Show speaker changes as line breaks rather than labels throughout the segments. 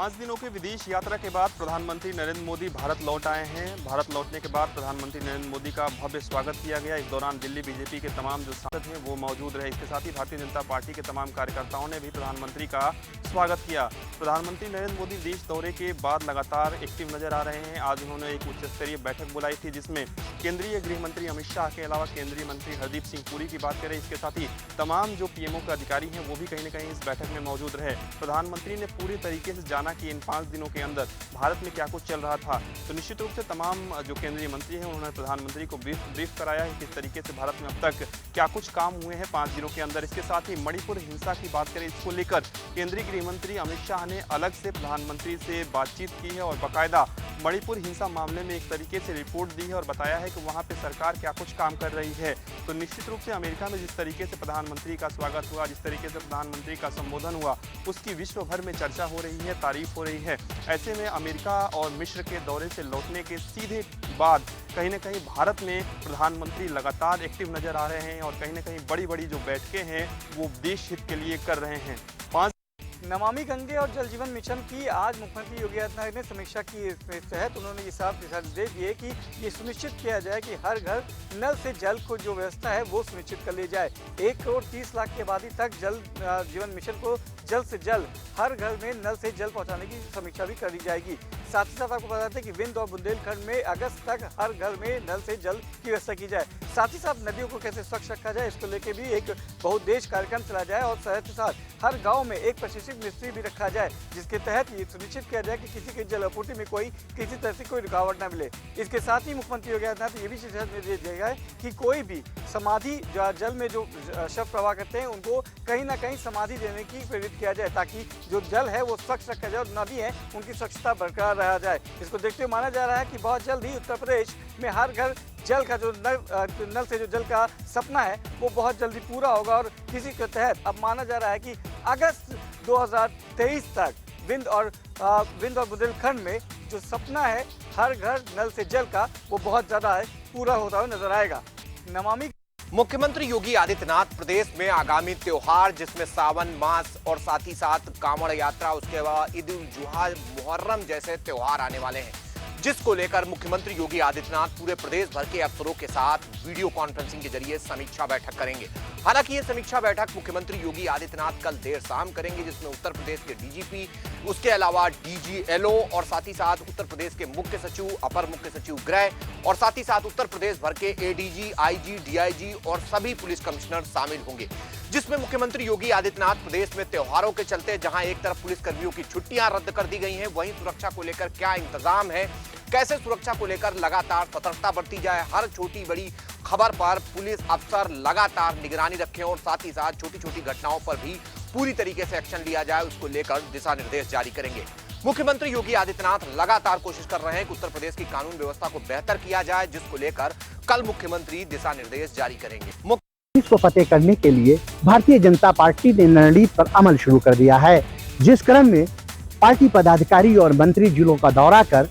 5 दिनों के विदेश यात्रा के बाद प्रधानमंत्री नरेंद्र मोदी भारत लौट आए हैं। भारत लौटने के बाद प्रधानमंत्री नरेंद्र मोदी का भव्य स्वागत किया गया। इस दौरान दिल्ली बीजेपी के तमाम जो सांसद हैं वो मौजूद रहे। इसके साथ ही भारतीय जनता पार्टी के तमाम कार्यकर्ताओं ने भी प्रधानमंत्री का स्वागत किया। प्रधानमंत्री नरेंद्र मोदी विदेश दौरे के बाद लगातार एक्टिव नजर आ रहे हैं। आज उन्होंने एक उच्च स्तरीय बैठक बुलाई थी जिसमें केंद्रीय गृह मंत्री अमित शाह के अलावा केंद्रीय मंत्री हरदीप सिंह पुरी की बात करें। इसके साथ ही तमाम जो पीएमओ के अधिकारी हैं वो भी कहीं न कहीं इस बैठक में मौजूद रहे। प्रधानमंत्री ने पूरी तरीके से जाना कि इन 5 दिनों के अंदर भारत में क्या कुछ चल रहा था। तो निश्चित रूप से तमाम जो केंद्रीय मंत्री हैं उन्होंने प्रधानमंत्री को ब्रीफ कराया है किस तरीके से भारत में अब तक क्या कुछ काम हुए हैं 5 दिनों के अंदर। इसके साथ ही मणिपुर हिंसा की बात करें, इसको लेकर केंद्रीय गृह मंत्री अमित शाह ने अलग से प्रधानमंत्री से बातचीत की है और बाकायदा मणिपुर हिंसा मामले में एक तरीके से रिपोर्ट दी है और बताया है कि वहां पे सरकार क्या कुछ काम कर रही है। तो निश्चित रूप से अमेरिका में जिस तरीके से प्रधानमंत्री का स्वागत हुआ, जिस तरीके से प्रधानमंत्री का संबोधन हुआ, उसकी विश्व भर में चर्चा हो रही है, तारीफ हो रही है। ऐसे में अमेरिका और मिस्र के दौरे से लौटने के सीधे बाद कहीं न कहीं भारत में प्रधानमंत्री लगातार एक्टिव नजर आ रहे हैं और कहीं न कहीं बड़ी बड़ी जो बैठकें हैं वो देश हित के लिए कर रहे हैं।
नमामि गंगे और जल जीवन मिशन की आज मुख्यमंत्री योगी आदित्यनाथ ने समीक्षा की। इसके तहत उन्होंने ये साफ दिशा निर्देश दिए कि ये सुनिश्चित किया जाए कि हर घर नल से जल को जो व्यवस्था है वो सुनिश्चित कर ली जाए। 1 करोड़ 30 लाख की आबादी तक जल जीवन मिशन को जल्द से जल्द हर घर में नल से जल पहुंचाने की समीक्षा भी करी जाएगी। साथ ही साथ आपको बताते हैं कि विंध्य और बुंदेलखंड में अगस्त तक हर घर में नल से जल की व्यवस्था की जाए। साथ ही साथ नदियों को कैसे स्वच्छ रखा जाए इसको लेकर भी एक बहुउद्देश्य कार्यक्रम चला जाए और साथ ही साथ हर गांव में एक प्रशिक्षित मिस्त्री भी रखा जाए जिसके तहत ये सुनिश्चित किया जाए कि किसी के जल आपूर्ति में किसी तरह से कोई रुकावट न मिले। इसके साथ ही मुख्यमंत्री योगी आदित्यनाथ ने ये भी निर्देश दिया है कि कोई भी समाधि जल में जो शव प्रवाह करते हैं उनको कहीं ना कहीं समाधि देने की प्रेरित किया जाए ताकि जो जल है वो स्वच्छ रखा जाए और नदी है उनकी स्वच्छता बरकरार रहा जाए। इसको देखते हुए माना जा रहा है कि बहुत जल्द ही उत्तर प्रदेश में हर घर जल का जो नल से जो जल का सपना है वो बहुत जल्दी पूरा होगा और इसी के तहत अब माना जा रहा है कि अगस्त 2023 तक विंध्य और बुंदेलखंड में जो सपना है हर घर नल से जल का वो बहुत ज्यादा है पूरा होता हुआ नजर आएगा। नमामि
मुख्यमंत्री योगी आदित्यनाथ प्रदेश में आगामी त्योहार जिसमें सावन मास और साथ ही साथ कांवड़ यात्रा, उसके बाद ईद उल जुहा, मुहर्रम जैसे त्योहार आने वाले हैं, जिसको लेकर मुख्यमंत्री योगी आदित्यनाथ पूरे प्रदेश भर के अफसरों के साथ वीडियो कॉन्फ्रेंसिंग के जरिए समीक्षा बैठक करेंगे। हालांकि ये समीक्षा बैठक मुख्यमंत्री योगी आदित्यनाथ कल देर शाम करेंगे जिसमें उत्तर प्रदेश के डीजीपी, उसके अलावा डीजीएलओ और साथ ही साथ उत्तर प्रदेश के मुख्य सचिव, अपर मुख्य सचिव गृह और साथ ही साथ उत्तर प्रदेश भर के एडीजी, आईजी, डीआईजी और सभी पुलिस कमिश्नर शामिल होंगे। जिसमें मुख्यमंत्री योगी आदित्यनाथ प्रदेश में त्योहारों के चलते जहां एक तरफ पुलिस कर्मियों की छुट्टियां रद्द कर दी गई हैं, वहीं सुरक्षा को लेकर क्या इंतजाम है, कैसे सुरक्षा को लेकर लगातार सतर्कता बरती जाए, हर छोटी बड़ी खबर पर पुलिस अफसर लगातार निगरानी रखें और साथ ही साथ छोटी छोटी घटनाओं पर भी पूरी तरीके से एक्शन लिया जाए, उसको लेकर दिशा निर्देश जारी करेंगे। मुख्यमंत्री योगी आदित्यनाथ लगातार कोशिश कर रहे हैं कि उत्तर प्रदेश की कानून व्यवस्था को बेहतर किया जाए, जिसको लेकर कल मुख्यमंत्री दिशा निर्देश जारी करेंगे।
को फतेह करने के लिए भारतीय जनता पार्टी ने रणनीति पर अमल शुरू कर दिया है, जिस क्रम में पार्टी पदाधिकारी और मंत्री जिलों का दौरा कर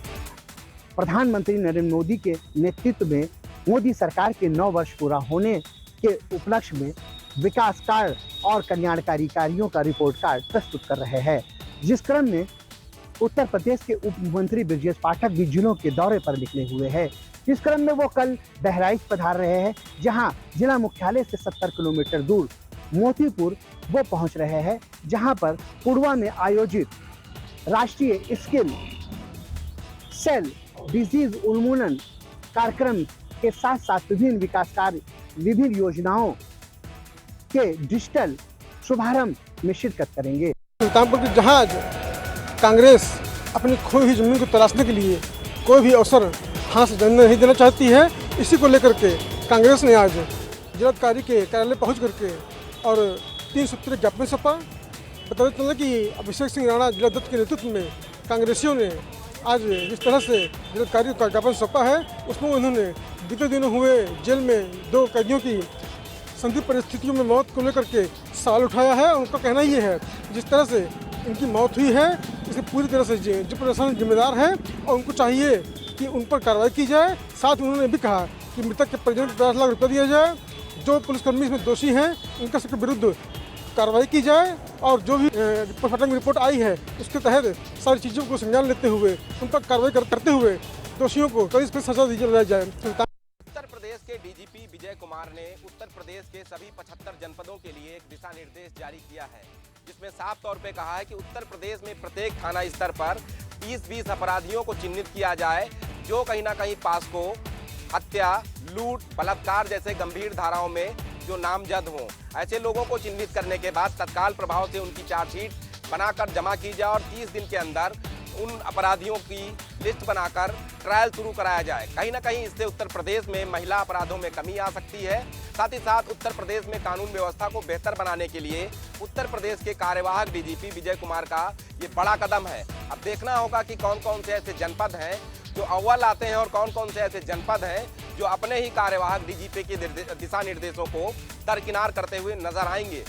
प्रधानमंत्री नरेंद्र मोदी के नेतृत्व में मोदी सरकार के 9 वर्ष पूरा होने के उपलक्ष्य में विकास कार्य और कल्याणकारी कार्यों का रिपोर्ट कार्ड प्रस्तुत कर रहे हैं। जिस क्रम में उत्तर प्रदेश के उप मुख्यमंत्री ब्रजेश पाठक भी जिलों के दौरे पर निकले हुए हैं। जिस क्रम में वो कल बहराइच पधार रहे हैं, जहां जिला मुख्यालय से 70 किलोमीटर दूर मोतीपुर वो पहुंच रहे हैं, जहां पर पुड़वा में आयोजित राष्ट्रीय स्किल सेल डिजीज उन्मूलन कार्यक्रम के साथ साथ विभिन्न विकास कार्य, विभिन्न योजनाओं के डिजिटल शुभारंभ में शिरकत करेंगे।
सुल्तानपुर की जहां कांग्रेस अपनी खोई हुई जमीन को तलाशने के लिए कोई भी अवसर हाथ से जाने नहीं देना चाहती है, इसी को लेकर के कांग्रेस ने आज जिलाधिकारी के कार्यालय पहुंच करके और 3 सूत्रीय ज्ञापन सौंपा। बताते चला कि अभिषेक सिंह राणा जिलाध्यक्ष के नेतृत्व में कांग्रेसियों ने आज जिस तरह से जिलाधिकारी का ज्ञापन सौंपा है, उसमें उन्होंने बीते दिनों हुए जेल में 2 कैदियों की संदिग्ध परिस्थितियों में मौत को लेकर के सवाल उठाया है। उनका कहना ये है जिस तरह से इनकी मौत हुई है इसे पूरी तरह से जिला प्रशासन जिम्मेदार है और उनको चाहिए कि उन पर कार्रवाई की जाए। साथ ही उन्होंने भी कहा कि मृतक के परिजनों को 50 लाख रुपये दिया जाए। जो पुलिसकर्मी इसमें दोषी हैं उनके सबके विरुद्ध कार्रवाई की जाए और जो भी पोस्टमार्टम रिपोर्ट आई है उसके तहत सारी चीज़ों को संज्ञान लेते हुए उन पर कार्रवाई करते हुए दोषियों को कड़ी से सजा दिलाई जाए।
उत्तर प्रदेश के डीजीपी विजय कुमार ने उत्तर प्रदेश के सभी 75 जनपदों के लिए एक दिशा निर्देश जारी किया है, जिसमें साफ तौर पे कहा है कि उत्तर प्रदेश में प्रत्येक थाना स्तर पर 30-20 अपराधियों को चिन्हित किया जाए जो कहीं ना कहीं पास्को, हत्या, लूट, बलात्कार जैसे गंभीर धाराओं में जो नामजद हों। ऐसे लोगों को चिन्हित करने के बाद तत्काल प्रभाव से उनकी चार्जशीट बनाकर जमा की जाए और 30 दिन के अंदर उन अपराधियों की लिस्ट बनाकर ट्रायल शुरू कराया जाए। कहीं ना कहीं इससे उत्तर प्रदेश में महिला अपराधों में कमी आ सकती है। साथ ही साथ उत्तर प्रदेश में कानून व्यवस्था को बेहतर बनाने के लिए उत्तर प्रदेश के कार्यवाहक डीजीपी विजय कुमार का ये बड़ा कदम है। अब देखना होगा कि कौन कौन से ऐसे जनपद हैं जो अव्वल आते हैं और कौन कौन से ऐसे जनपद हैं जो अपने ही कार्यवाहक डीजीपी के दिशा निर्देशों को दरकिनार करते हुए नजर आएंगे।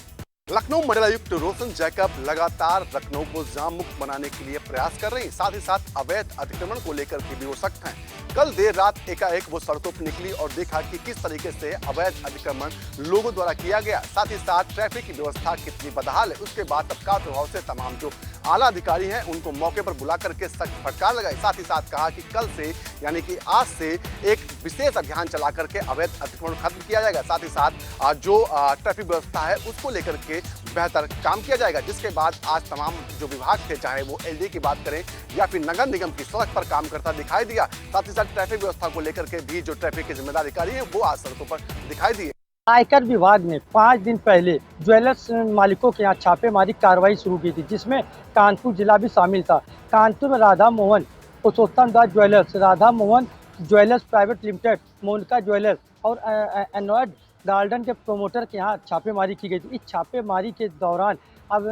लखनऊ मंडलायुक्त रोशन जैकब लगातार लखनऊ को जाम मुक्त बनाने के लिए प्रयास कर रही हैं। साथ ही साथ अवैध अतिक्रमण को लेकर के भी वो सख्त हैं। कल देर रात एकाएक वो सड़कों पर निकली और देखा कि किस तरीके से अवैध अतिक्रमण लोगों द्वारा किया गया। साथ ही साथ ट्रैफिक की व्यवस्था कितनी बदहाल है। उसके बाद तत्काल प्रभाव से तमाम जो आला अधिकारी हैं उनको मौके पर बुला करके सख्त फटकार लगाई। साथ ही साथ कहा कि कल से यानी कि आज से एक विशेष अभियान चला करके अवैध अतिक्रमण खत्म किया जाएगा। साथ ही साथ जो ट्रैफिक व्यवस्था है उसको लेकर के बेहतर काम किया जाएगा। जिसके बाद आज तमाम जो विभाग थे, चाहे वो एलडी की बात करें या फिर नगर निगम की, सड़क पर काम करता दिखाई दिया। साथ ही साथ ट्रैफिक व्यवस्था को लेकर के भी जो ट्रैफिक के जिम्मेदार अधिकारी हैं वो आज सड़कों पर दिखाई दिए।
आयकर विभाग ने 5 दिन पहले ज्वेलर्स मालिकों के यहाँ छापेमारी कार्रवाई शुरू की थी, जिसमें कानपुर जिला भी शामिल था। कानपुर में Radha Mohan Purushottam Das jewellers, Radha Mohan jewellers private limited, Monika jewellers और एनॉयड गार्डन के प्रोमोटर के यहाँ छापेमारी की गई थी। इस छापेमारी के दौरान अब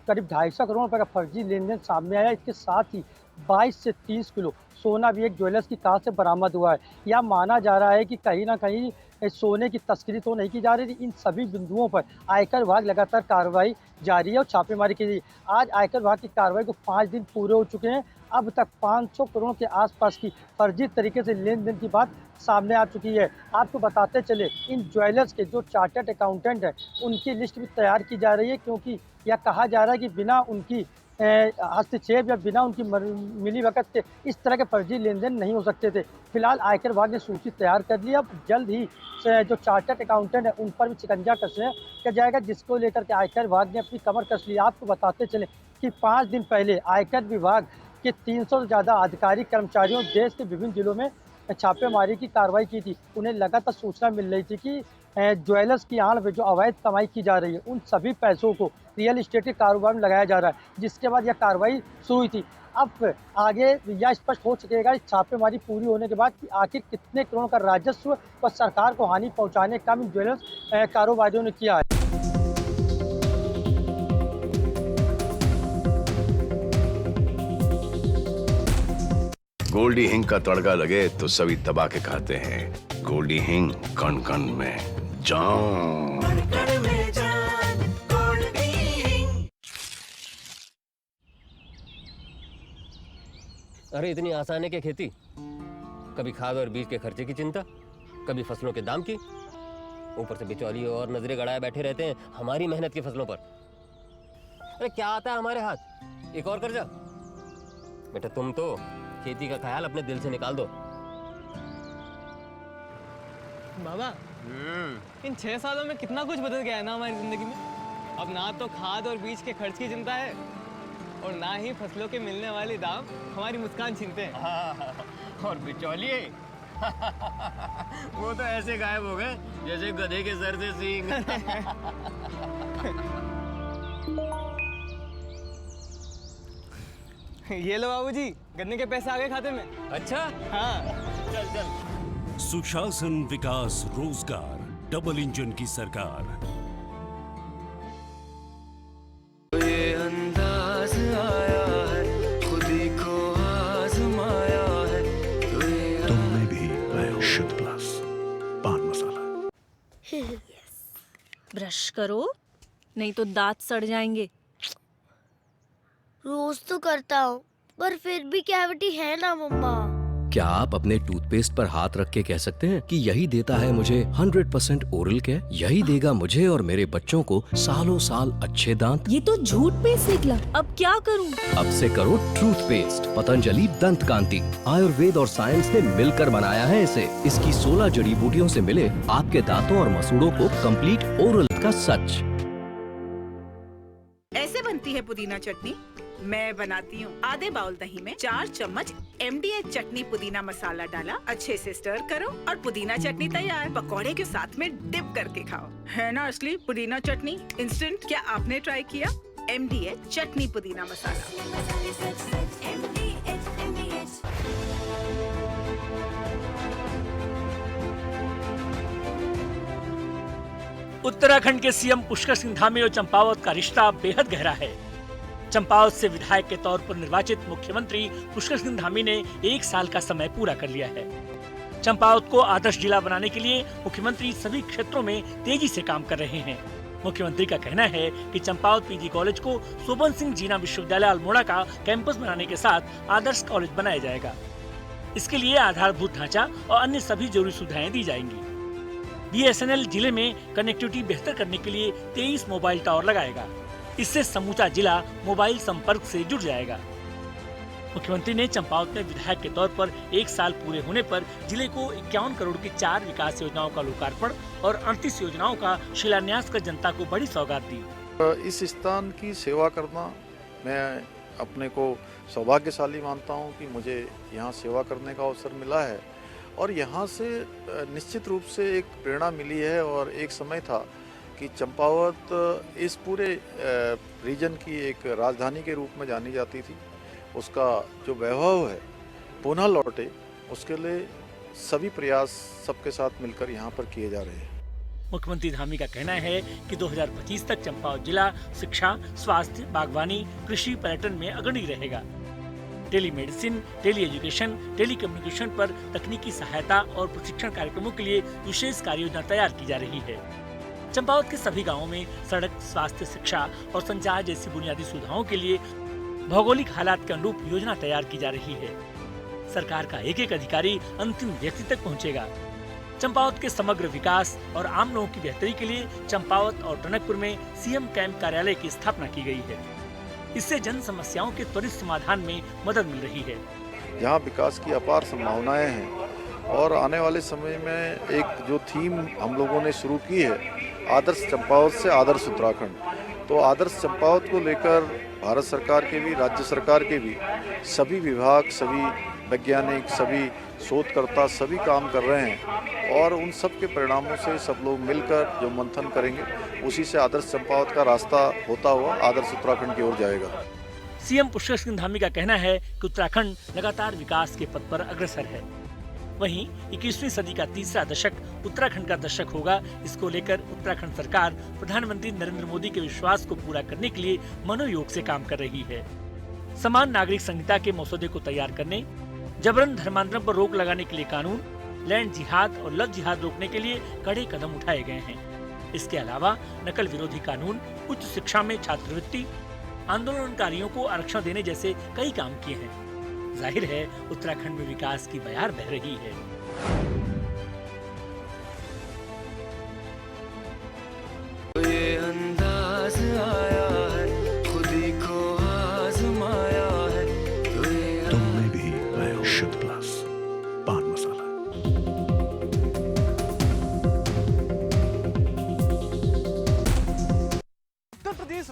करीब 250 करोड़ रुपए का फर्जी लेन देन सामने आया। इसके साथ ही 22 से 30 किलो सोना भी एक ज्वेलर्स की कार से बरामद हुआ है। यह माना जा रहा है कि कहीं ना कहीं सोने की तस्करी तो नहीं की जा रही थी। इन सभी बिंदुओं पर आयकर विभाग लगातार कार्रवाई जारी है और छापेमारी की गई। आज आयकर विभाग की कार्रवाई को 5 दिन पूरे हो चुके हैं। अब तक 500 करोड़ के आसपास की फर्जी तरीके से लेन देन की बात सामने आ चुकी है। आपको बताते चले, इन ज्वेलर्स के जो चार्टर्ड अकाउंटेंट हैं उनकी लिस्ट भी तैयार की जा रही है, क्योंकि यह कहा जा रहा है कि बिना उनकी हस्तक्षेप या बिना उनकी मिलीभगत के इस तरह के फर्जी लेन देन नहीं हो सकते थे। फिलहाल आयकर विभाग ने सूची तैयार कर ली। अब जल्द ही जो चार्टर्ड अकाउंटेंट है उन पर भी शिकंजा कसा जाएगा, जिसको लेकर के आयकर विभाग ने अपनी कमर कस ली। आपको बताते चले कि 5 दिन पहले आयकर विभाग के 300 से ज़्यादा अधिकारी कर्मचारियों देश के विभिन्न जिलों में छापेमारी की कार्रवाई की थी। उन्हें लगातार सूचना मिल रही थी कि ज्वेलर्स की आड़ में जो अवैध कमाई की जा रही है उन सभी पैसों को रियल इस्टेट के कारोबार में लगाया जा रहा है, जिसके बाद यह कार्रवाई शुरू हुई थी। अब आगे यह स्पष्ट हो सकेगा इस छापेमारी पूरी होने के बाद कि आखिर कितने करोड़ का राजस्व व सरकार को हानि पहुंचाने का इन ज्वेलर्स कारोबारियों ने किया है।
गोल्डी हिंग का तड़का लगे तो सभी दबा के खाते हैं। गोल्डी हिंग कण कण में जान।
अरे इतनी आसान है क्या खेती? कभी खाद और बीज के खर्चे की चिंता, कभी फसलों के दाम की, ऊपर से बिचौलिए और नजरें गड़ाए बैठे रहते हैं हमारी मेहनत की फसलों पर। अरे क्या आता है हमारे हाथ? एक और कर्जा? बेटा तुम तो खेती का ख्याल अपने दिल से निकाल दो।
बाबा, इन 6 सालों में कितना कुछ बदल गया है ना हमारी जिंदगी में। अब ना तो खाद और बीज के खर्च की चिंता है और ना ही फसलों के मिलने वाले दाम हमारी मुस्कान छीनते हैं।
और बिचौलिए वो तो ऐसे गायब हो गए जैसे गधे के सर से सींग।
ये लो बाबूजी, गन्ने के पैसे आ गए खाते में।
अच्छा
हाँ,
चल चल।
सुशासन, विकास, रोजगार, डबल इंजन की सरकार।
ये अंदाज आया है, खुदी को आजमाया है।
तुम में भी आया शुद्ध प्लस पान मसाला।
ब्रश करो, नहीं तो दांत सड़ जाएंगे।
रोज तो करता हूँ, पर फिर भी कैविटी है ना मम्मा। क्या आप अपने टूथपेस्ट पर हाथ रख के कह सकते हैं कि यही देता है मुझे 100% ओरल केयर, यही देगा मुझे और मेरे बच्चों को सालों साल अच्छे दांत?
ये तो झूठ पेस्ट निकला। अब क्या करूं?
अब से करो टूथपेस्ट पतंजलि दंत कांति। आयुर्वेद और साइंस ने मिलकर बनाया है इसे। इसकी 16 जड़ी बूटियों से मिले आपके दांतों और मसूड़ों को कंप्लीट ओरल का सच।
ऐसे बनती है पुदीना चटनी। मैं बनाती हूँ। आधे बाउल दही में 4 चम्मच MDH चटनी पुदीना मसाला डाला, अच्छे से स्टर करो और पुदीना चटनी तैयार। पकौड़े के साथ में डिप करके खाओ। है ना असली पुदीना चटनी इंस्टेंट। क्या आपने ट्राई किया? MDH चटनी पुदीना मसाला।
उत्तराखंड के सीएम पुष्कर सिंह धामी और चंपावत का रिश्ता बेहद गहरा है। चंपावत से विधायक के तौर पर निर्वाचित मुख्यमंत्री पुष्कर सिंह धामी ने 1 साल का समय पूरा कर लिया है। चंपावत को आदर्श जिला बनाने के लिए मुख्यमंत्री सभी क्षेत्रों में तेजी से काम कर रहे हैं। मुख्यमंत्री का कहना है कि चंपावत पीजी कॉलेज को शोभन सिंह जीना विश्वविद्यालय अल्मोड़ा का कैंपस बनाने के साथ आदर्श कॉलेज बनाया जाएगा। इसके लिए आधारभूत ढांचा और अन्य सभी जरूरी सुविधाएं दी जाएंगी। BSNL जिले में कनेक्टिविटी बेहतर करने के लिए 23 मोबाइल टावर लगाएगा। इससे समूचा जिला मोबाइल संपर्क से जुड़ जाएगा। मुख्यमंत्री ने चंपावत में विधायक के तौर पर 1 साल पूरे होने पर जिले को 51 करोड़ की 4 विकास योजनाओं का लोकार्पण और 38 योजनाओं का शिलान्यास कर जनता को बड़ी सौगात दी।
इस स्थान की सेवा करना मैं अपने को सौभाग्यशाली मानता हूं कि मुझे यहाँ सेवा करने का अवसर मिला है और यहाँ से निश्चित रूप से एक प्रेरणा मिली है। और एक समय था कि चंपावत इस पूरे रीजन की एक राजधानी के रूप में जानी जाती थी। उसका जो वैभव है पुनः लौटे, उसके लिए सभी प्रयास सबके साथ मिलकर यहाँ पर किए जा रहे हैं।
मुख्यमंत्री धामी का कहना है कि 2025 तक चंपावत जिला शिक्षा, स्वास्थ्य, बागवानी, कृषि, पर्यटन में अग्रणी रहेगा। Telemedicine, tele education, telecommunication पर तकनीकी सहायता और प्रशिक्षण कार्यक्रमों के लिए विशेष कार्य योजना तैयार की जा रही है। चंपावत के सभी गांवों में सड़क, स्वास्थ्य, शिक्षा और संचार जैसी बुनियादी सुविधाओं के लिए भौगोलिक हालात के अनुरूप योजना तैयार की जा रही है। सरकार का एक एक अधिकारी अंतिम व्यक्ति तक पहुंचेगा। चंपावत के समग्र विकास और आम लोगों की बेहतरी के लिए चंपावत और टनकपुर में सीएम कैंप कार्यालय की स्थापना की गई है। इससे जन समस्याओं के त्वरित समाधान में मदद मिल रही है।
यहाँ विकास की अपार संभावनाएं हैं और आने वाले समय में एक जो थीम हम लोगों ने शुरू की है, आदर्श चंपावत से आदर्श उत्तराखंड, तो आदर्श चंपावत को लेकर भारत सरकार के भी, राज्य सरकार के भी सभी विभाग, सभी वैज्ञानिक, सभी शोधकर्ता सभी काम कर रहे हैं और उन सब के परिणामों से सब लोग मिलकर जो मंथन करेंगे, उसी से आदर्श चंपावत का रास्ता होता हुआ आदर्श उत्तराखंड की ओर जाएगा।
सीएम पुष्कर सिंह धामी का कहना है कि उत्तराखंड लगातार विकास के पथ पर अग्रसर है। वहीं 21वीं सदी का तीसरा दशक उत्तराखंड का दशक होगा। इसको लेकर उत्तराखंड सरकार प्रधानमंत्री नरेंद्र मोदी के विश्वास को पूरा करने के लिए मनोयोग से काम कर रही है। समान नागरिक संहिता के मसौदे को तैयार करने, जबरन धर्मांतरण पर रोक लगाने के लिए कानून, लैंड जिहाद और लव जिहाद रोकने के लिए कड़े कदम उठाए गए हैं। इसके अलावा नकल विरोधी कानून, उच्च शिक्षा में छात्रवृत्ति, आंदोलनकारियों को आरक्षण देने जैसे कई काम किए हैं। जाहिर है उत्तराखंड में विकास की बयार बह रही है।
ये अंदाज आया है, खुद ही को आजमाया है।
तुम में भी आयो शुद्ध प्लस पान मसाला।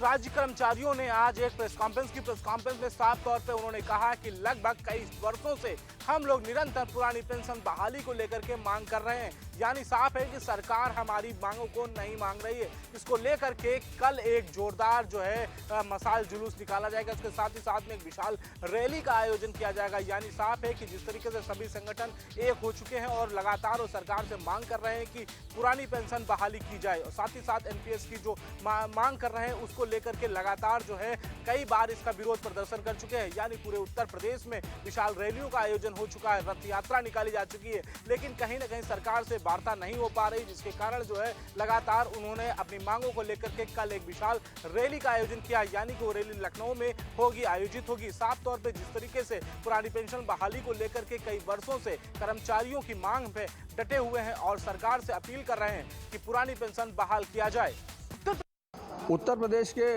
राज्य कर्मचारियों ने आज एक प्रेस कॉन्फ्रेंस में साफ तौर पे उन्होंने कहा कि लगभग कई वर्षों से हम लोग निरंतर पुरानी पेंशन बहाली को लेकर के मांग कर रहे हैं। यानी साफ है कि सरकार हमारी मांगों को नहीं मांग रही है। इसको लेकर के कल एक जोरदार जो है मसाल जुलूस निकाला जाएगा। इसके साथ ही साथ में एक विशाल रैली का आयोजन किया जाएगा। यानी साफ है कि जिस तरीके से सभी संगठन एक हो चुके हैं और लगातार वो सरकार से मांग कर रहे हैं कि पुरानी पेंशन बहाली की जाए और साथ ही साथ एनपीएस की जो मांग कर रहे हैं उसको लेकर के लगातार जो है कई बार इसका विरोध प्रदर्शन कर चुके हैं। यानी पूरे उत्तर प्रदेश में विशाल रैलियों का आयोजन हो चुका है, रथ यात्रा निकाली जा चुकी है, लेकिन कहीं ना कहीं सरकार से
वार्ता नहीं हो पा रही, जिसके कारण जो है लगातार उन्होंने अपनी मांगों को लेकर के कल एक विशाल रैली का आयोजन किया, यानी कि वो रैली लखनऊ में होगी, आयोजित होगी। साफ तौर पे जिस तरीके से पुरानी पेंशन बहाली को लेकर के कई वर्षों से कर्मचारियों की मांग पे डटे हुए हैं और सरकार से अपील कर रहे हैं कि पुरानी पेंशन बहाल किया जाए।
उत्तर प्रदेश के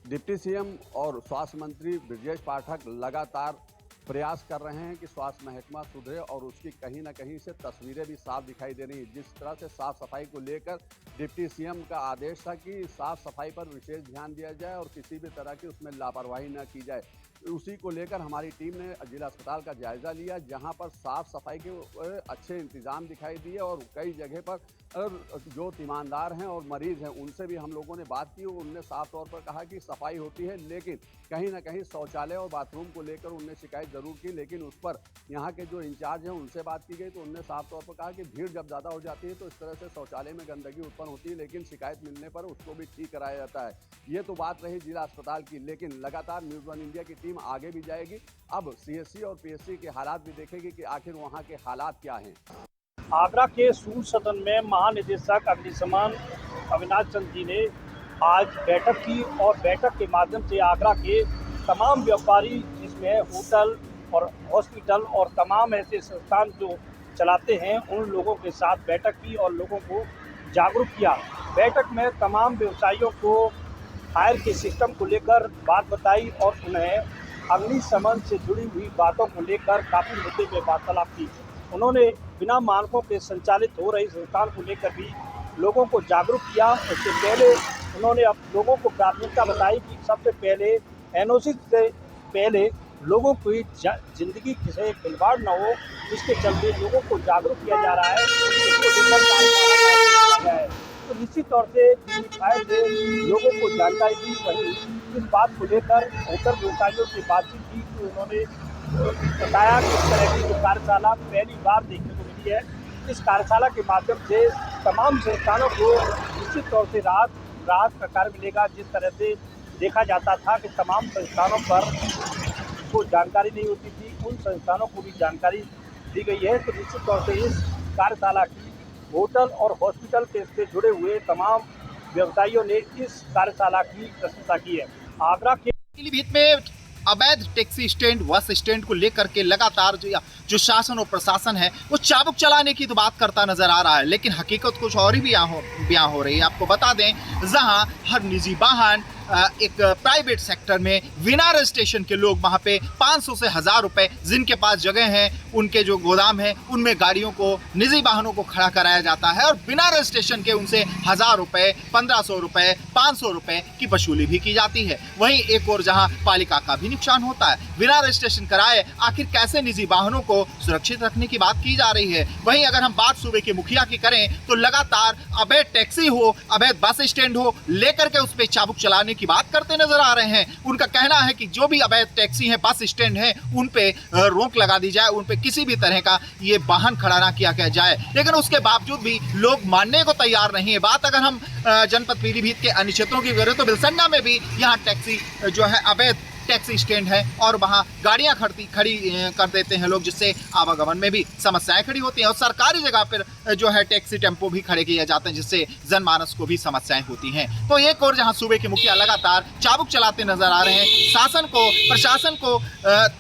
डिप्टी सीएम और स्वास्थ्य मंत्री ब्रजेश पाठक लगातार प्रयास कर रहे हैं कि स्वास्थ्य महकमा सुधरे और उसकी कहीं ना कहीं से तस्वीरें भी साफ दिखाई दे रही हैं। जिस तरह से साफ सफाई को लेकर डिप्टी सीएम का आदेश था कि साफ सफाई पर विशेष ध्यान दिया जाए और किसी भी तरह की उसमें लापरवाही न की जाए, उसी को लेकर हमारी टीम ने जिला अस्पताल का जायजा लिया, जहां पर साफ सफाई के अच्छे इंतजाम दिखाई दिए और कई जगह पर जो तीमानदार हैं और मरीज हैं उनसे भी हम लोगों ने बात की। उनने साफ तौर पर कहा कि सफाई होती है, लेकिन कहीं ना कहीं शौचालय और बाथरूम को लेकर उनने शिकायत जरूर की, लेकिन उस पर यहाँ के जो इंचार्ज हैं उनसे बात की गई तो उनने साफ तौर पर कहा कि भीड़ जब ज़्यादा हो जाती है तो इस तरह से शौचालय में गंदगी उत्पन्न होती है, लेकिन शिकायत मिलने पर उसको भी ठीक कराया जाता है। ये तो बात रही जिला अस्पताल की, लेकिन लगातार न्यूज़ वन इंडिया की टीम आगे भी जाएगी। अब सीएससी और पीएससी के हालात भी देखेगी कि आखिर वहाँ के हालात क्या हैं।
आगरा के सूर्य सदन में महानिदेशक अग्निशमन अविनाश चंद्र जी ने आज बैठक की और बैठक के माध्यम से आगरा के तमाम व्यापारी, जिसमें होटल और हॉस्पिटल और तमाम ऐसे संस्थान जो चलाते हैं, उन लोगों के साथ बैठक की और लोगों को जागरूक किया। बैठक में तमाम व्यवसायियों को फायर के सिस्टम को लेकर बात बताई और उन्हें अग्निशमन से जुड़ी हुई बातों को लेकर काफ़ी मुद्दे में वार्तालाप की। उन्होंने बिना मानकों के संचालित हो रही संस्थान को लेकर भी लोगों को जागरूक किया। उससे पहले उन्होंने अब लोगों को प्राथमिकता बताई कि सबसे पहले एनओसी से पहले लोगों की जिंदगी से खिलवाड़ न हो, इसके चलते लोगों को जागरूक किया जा रहा है। तो निश्चित तौर से फायर से लोगों को जानकारी दी। वहीं इस बात को लेकर होटल व्यवसायियों से बातचीत की तो उन्होंने बताया कि इस तरह की जो कार्यशाला पहली बार देखने को मिली है। इस कार्यशाला के माध्यम से तमाम संस्थानों को निश्चित तौर से राहत का कार्य मिलेगा। जिस तरह से देखा जाता था कि तमाम संस्थानों पर को जानकारी नहीं होती थी, उन संस्थानों को भी जानकारी दी गई है। तो निश्चित तौर से इस कार्यशाला की होटल और हॉस्पिटल से जुड़े हुए तमाम व्यवसायियों ने इस कार्यशाला की प्रशंसा की है। आगरा के
पीलीभीत में अवैध टैक्सी स्टैंड, बस स्टैंड को लेकर के लगातार जो शासन और प्रशासन है वो चाबुक चलाने की तो बात करता नजर आ रहा है, लेकिन हकीकत कुछ और ही बयां हो रही है। आपको बता दें, जहां हर निजी वाहन एक प्राइवेट सेक्टर में बिना रजिस्ट्रेशन के लोग वहां पे 500 से 1000 रुपए, जिनके पास जगह है, उनके जो गोदाम है, उनमें गाड़ियों को, निजी वाहनों को खड़ा कराया जाता है और बिना रजिस्ट्रेशन के उनसे 1000 रुपए, 1500 रुपए, 500 रुपए की वसूली भी की जाती है। वहीं एक और जहां पालिका का भी नुकसान होता है। बिना रजिस्ट्रेशन कराए आखिर कैसे निजी वाहनों को सुरक्षित रखने की बात की जा रही है। वहीं अगर हम बात सूबे के मुखिया की करें तो लगातार अवैध टैक्सी हो, अवैध बस स्टैंड हो, लेकर के उस पर चाबुक चलाने की बात करते नजर आ रहे हैं। उनका कहना है कि जो भी अवैध टैक्सी है, बस स्टैंड है, उन पे रोक लगा दी जाए, उन पे किसी भी तरह का ये वाहन खड़ा ना किया जाए, लेकिन उसके बावजूद भी लोग मानने को तैयार नहीं है। बात अगर हम जनपद पीलीभीत के अन्य क्षेत्रों की करें तो बिलसन्ना में भी यहाँ टैक्सी जो है अवैध टैक्सी स्टैंड है और वहाँ गाड़ियाँ खड़ी कर देते हैं लोग, जिससे आवागमन में भी समस्याएं खड़ी होती हैं और सरकारी जगह पर जो है टैक्सी टेम्पो भी खड़े किए जाते हैं, जिससे जनमानस को भी समस्याएं होती हैं। तो एक और जहां सूबे के मुखिया लगातार चाबुक चलाते नजर आ रहे हैं, शासन को, प्रशासन को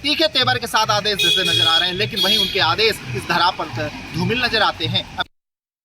तीखे तेवर के साथ आदेश देते नजर आ रहे हैं, लेकिन वहीं उनके आदेश इस धरा पर धूमिल नजर आते हैं।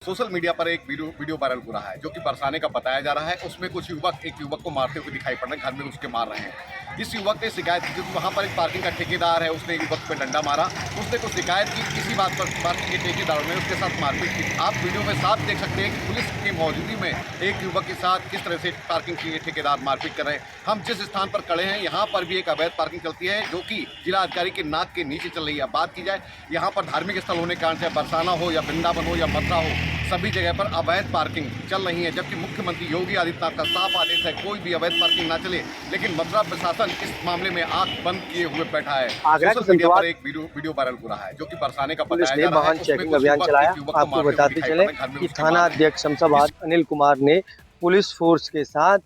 सोशल मीडिया पर एक वीडियो वायरल हो रहा है जो कि बरसाने का बताया जा रहा है। उसमें कुछ युवक एक युवक को मारते हुए दिखाई पड़ रहे हैं, घर में उसके मार रहे हैं। इस युवक ने शिकायत की, वहाँ पर एक पार्किंग का ठेकेदार है, उसने युवक पर डंडा मारा। उसने कुछ शिकायत की, इसी बात पर पार्किंग के ठेकेदार ने उसके साथ मारपीट की। आप वीडियो में साफ देख सकते हैं कि पुलिस की मौजूदगी में एक युवक के साथ किस तरह से पार्किंग के ठेकेदार मारपीट कर रहे हैं। हम जिस स्थान पर खड़े हैं यहाँ पर भी एक अवैध पार्किंग चलती है जो कि जिला अधिकारी के नाक के नीचे चल रही है। बात की जाए यहाँ पर धार्मिक स्थल होने के कारण, चाहे बरसाना हो या वृंदावन हो या मथुरा हो, सभी जगह पर अवैध पार्किंग चल रही है, जबकि मुख्यमंत्री योगी आदित्यनाथ का साफ आदेश है कोई भी अवैध पार्किंग ना चले। लेकिन मथुरा प्रशासन इस मामले में आंख बंद किए हुए बैठा है। सोशल मीडिया पर एक वीडियो वायरल हो रहा है जो कि बरसाने का बताया जा रहा है।
वाहन चेकिंग अभियान चलाया। आपको बताते चले कि थाना अध्यक्ष शमशाबाद अनिल कुमार ने पुलिस फोर्स के साथ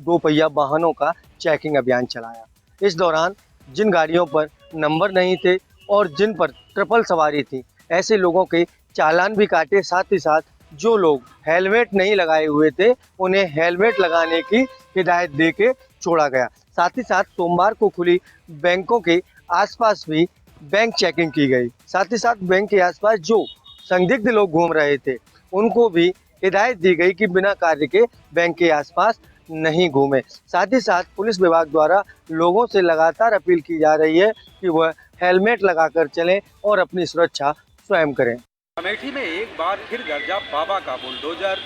2 पहिया वाहनों का चेकिंग अभियान चलाया। इस दौरान जिन गाड़ियों पर नंबर नहीं थे और जिन पर ट्रिपल सवारी थी, ऐसे लोगों के चालान भी काटे, साथ ही साथ जो लोग हेलमेट नहीं लगाए हुए थे उन्हें हेलमेट लगाने की हिदायत दे के छोड़ा गया। साथ ही साथ सोमवार को खुली बैंकों के आसपास भी बैंक चेकिंग की गई। साथ ही साथ बैंक के आसपास जो संदिग्ध लोग घूम रहे थे उनको भी हिदायत दी गई कि बिना कार्य के बैंक के आसपास नहीं घूमें। साथ ही साथ पुलिस विभाग द्वारा लोगों से लगातार अपील की जा रही है कि वह हेलमेट लगाकर चलें और अपनी सुरक्षा स्वयं करें।
अमेठी में एक बार फिर गरजा बाबा का बुलडोजर,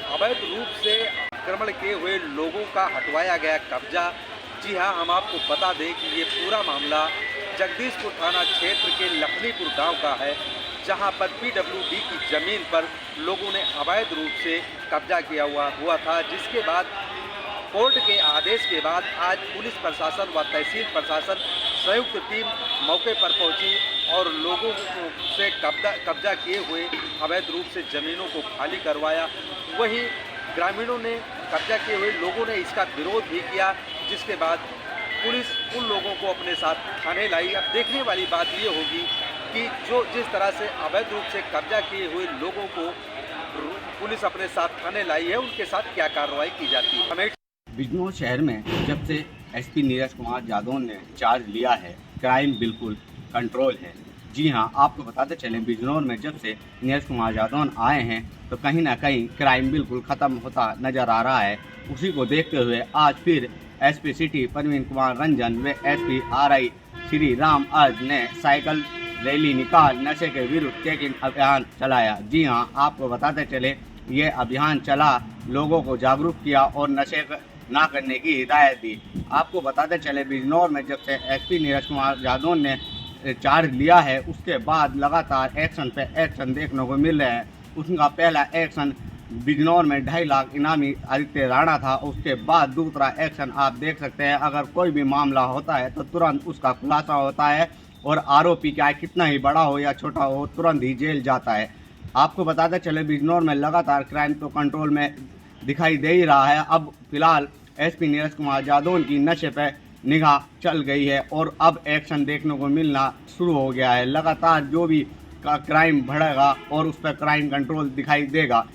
अवैध रूप से आक्रमण किए हुए लोगों का हटवाया गया कब्जा। जी हां, हम आपको बता दें कि ये पूरा मामला जगदीशपुर थाना क्षेत्र के लखनीपुर गांव का है, जहां पर पीडब्ल्यूडी की जमीन पर लोगों ने अवैध रूप से कब्जा किया हुआ था, जिसके बाद कोर्ट के आदेश के बाद आज पुलिस प्रशासन व तहसील प्रशासन संयुक्त टीम मौके पर पहुंची और लोगों से कब्जा किए हुए अवैध रूप से ज़मीनों को खाली करवाया। वहीं ग्रामीणों ने कब्जा किए हुए लोगों ने इसका विरोध भी किया, जिसके बाद पुलिस उन लोगों को अपने साथ थाने लाई। अब देखने वाली बात ये होगी कि जिस तरह से अवैध रूप से कब्जा किए हुए लोगों को पुलिस अपने साथ थाने लाई है, उनके साथ क्या कार्रवाई की जाती है।
बिजनौर शहर में जब से एसपी नीरज कुमार यादव ने चार्ज लिया है, क्राइम बिल्कुल कंट्रोल है। जी हां, आपको बताते चलें, बिजनौर में जब से नीरज कुमार यादव आए हैं तो कहीं ना कहीं क्राइम बिल्कुल ख़त्म होता नज़र आ रहा है। उसी को देखते हुए आज फिर एसपी सिटी प्रवीण कुमार रंजन व एसपी आरआई श्री राम अर्ज ने साइकिल रैली निकाल नशे के विरुद्ध चेकिंग अभियान चलाया। जी हां, आपको बताते चले, ये अभियान चला, लोगों को जागरूक किया और नशे ना करने की हिदायत दी। आपको बताते चले, बिजनौर में जब से एसपी नीरज कुमार यादव ने चार्ज लिया है, उसके बाद लगातार एक्शन पे एक्शन देखने को मिल रहे हैं। उनका पहला एक्शन बिजनौर में 2.5 लाख इनामी आदित्य राणा था। उसके बाद दूसरा एक्शन आप देख सकते हैं, अगर कोई भी मामला होता है तो तुरंत उसका खुलासा होता है और आरोपी क्या कितना ही बड़ा हो या छोटा हो, तुरंत ही जेल जाता है। आपको बताते चले, बिजनौर में लगातार क्राइम तो कंट्रोल में दिखाई दे ही रहा है। अब फिलहाल एसपी नीरज कुमार यादव की नशे पे निगाह चल गई है और अब एक्शन देखने को मिलना शुरू हो गया है। लगातार जो भी क्राइम बढ़ेगा और उस पर क्राइम कंट्रोल दिखाई देगा।